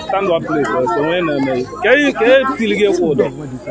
Stand up place. So when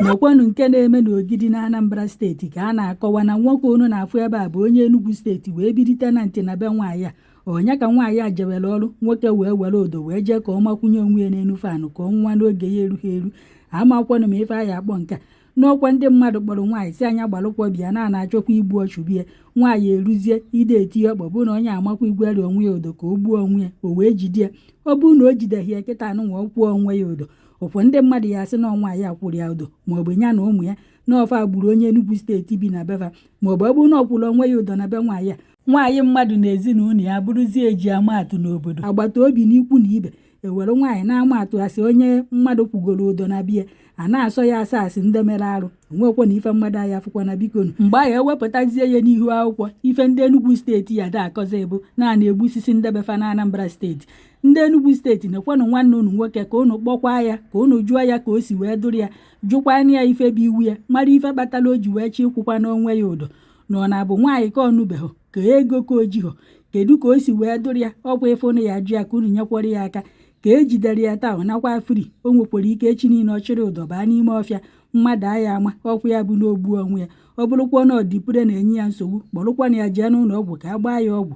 N'ọkwanụ nke na-eme n'Ogidi na Anambra steeti ka a na-akọwa na nwoke unu na-afụ ebe a bụ onye Enugu steeti wee birite na ntị na be nwaanyị a onye ka nwaanyị a jebere ọrụ nwoke wee were odo wee jee ka ọ makwunye onwe ya n'enu fanụ ka ọ nwa n'oge ya erughị eru amakwanụ ma ife anyị akpọ nke n'ọkwa ndị mmadụ kpọrọ nwaanyị si anya gbalụkwọ bịa na-achọkwa igbu ọchụbie nwaanyị eruzie ide eti ọkpọ bụ na onye amakwa igweri onwe ya odo ka o gbuo onwe ya o wee jide ya ọ bụ na o jideghị ya kịta anụ nwa ọ kwụọ onwe ya odo ụfụ ndị mmadụ ya asị na nwaanyị akwụrụ ya odo maọbụ ya na ụmụ ya n'ọfa gburu onye Enugu steeti bi na befa maọbụ ọ bụ na ọ kwụrụ onwe ya odo na be nwaanyị a nwaanyị mmadụ na ezinụlọ ya bụrụzie eji amaatụ n'obodo agbata obi n'ikwu na ibe ewere nwaanyị na-ama atụ asị onye mmadụ kwugoro odo na biya a na-asọ ya asị ndị mere arụ onwekwa na ife mmadụ anyị afụkwa na bikonu mgbe anyị ewepụtazie ya n'ihu akwụkwọ ife ndị Enugu steeti ya da akọzi bụ naanị egbusisi ndebefa na Anambra steeti ndị Enugu steeti na-ekwenụ nwanne unu nwoke ka unu kpọkwa ya ka unu jụọ ya ka o si wee dụrụ ya jụkwana ya ife bụ iwu ya mara ife kpatara o ji wee chi ịkwụkwa n'onwe ya odo na ọ na-abụ nwaanyị ka ọnụbeghị ka ego ka o jighọ kedu ka o si wee dụrụ ya ọkwa ife unu ya jụ ya ka unu nyekwara ya aka ka ejidere ya taa ọ nakwa fri o nwekwara ike echi niile ọ chịrị ụdọ baa n'ime ọfịa mmadụ aya ama ọkwa ya bụ n'ogbu onwe ya ọ bụrụkwa na ọdịpure na-enye ya nsogbu kpọrụkwa na ya jee n'ụlọ ọgwụ ka a gbaa ya ọgwụ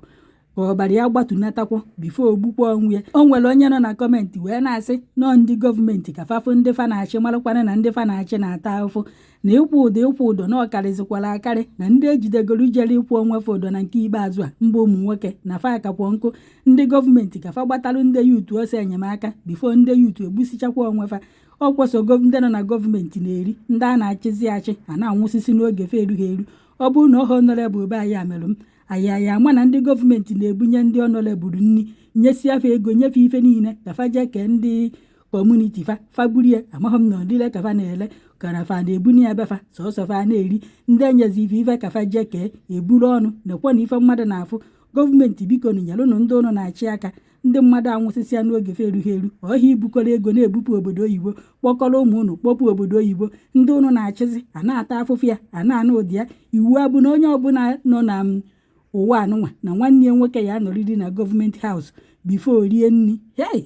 ka ọbara ya gbatunatakwa bifo ogbukwa onwe ya o nwere onye nọ na kọmentị wee na-asị nọọ ndị gọọmenti ka fafụ ndị fa na-achị marakwana na ndị fa na-achị na-ata ahụfụ na ịkwụ ụdọ na ọkarịzikwara akarị na ndị ejidegoro ijere ịkwụ onwe fa ụdọ na nke ikpeazụ a mba ụmụ nwoke na fa akakwọ nkụ ndị gọọmenti ka fa gbatalụ ndị yutu ọsọ enyemaka bifo ndị yutu egbusichakwa onwe fa ọ kwụsịgo ndị nọ na gọọmenti na-eri ndị a na-achịzi achị a na-anwụsịsị n'oge fe erughị eru ọ bụrụ na ọha ọnọrebụl be anyị amerụ m anyị ama na ndị gọọmenti na-ebunye ndị ọnọrebụl nri nyesi afa ego nyefe ife niile ka fa jee kee ndị kọmuniti fagburie amaghị m na ọdịle ka fa na-ele kara fa na-ebunye ya befa sọsọ fa na-eri ndị enyezi ife ka fa jee kee eburu ọnụ na-ekwe na ife mmadụ na-afụ gọọmenti biko na nyelụnụ ndị ụnụ na-achị aka ndị mmadụ anwụsịsịa n'oge fe erughị eru ọhịa ibukọrọ ego na-ebupụ obodo oyibo kpọkọrọ ụmụ ụnụ kpọpụ obodo oyibo ndị ụnụ na-achịzi a na-ata afụfụ ya a na-anụ ụdị ya iwu abụ na onye ọbụla nọ na ụwa anụnwa na nwanne ya nwoke ya anọrịrị na gọọmenti haus bifo rie nri hei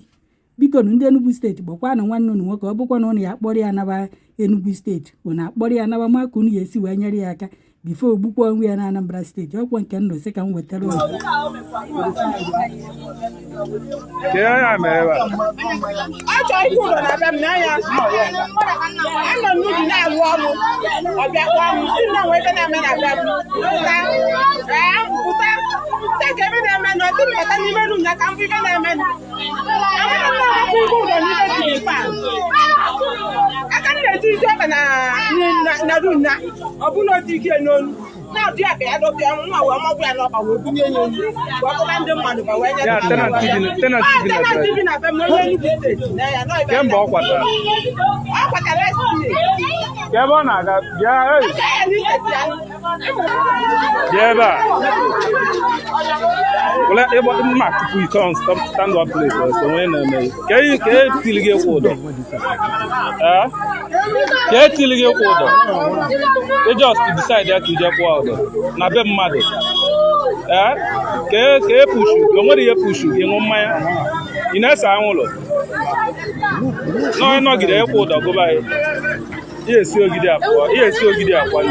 biko na ndị Enugu steeti gbakwa na nwanne unu nwoke ọ bụkwa na ụnụ ya akpọrọ ya naba Enugu steeti unu akpọrọ ya naba maka unu ya esi wee nyere ya aka bifo ogbukwa onwe ya na Anambra steeti ọkwa nke ndụ sị ka m wetara ozi stand up place. So when they just decide that to jump out. Na be mad. Ke push you. Your money push you. You my. Inesa anwolo. No, no, get the airport go by. Yes, you get up. Yes, you get up.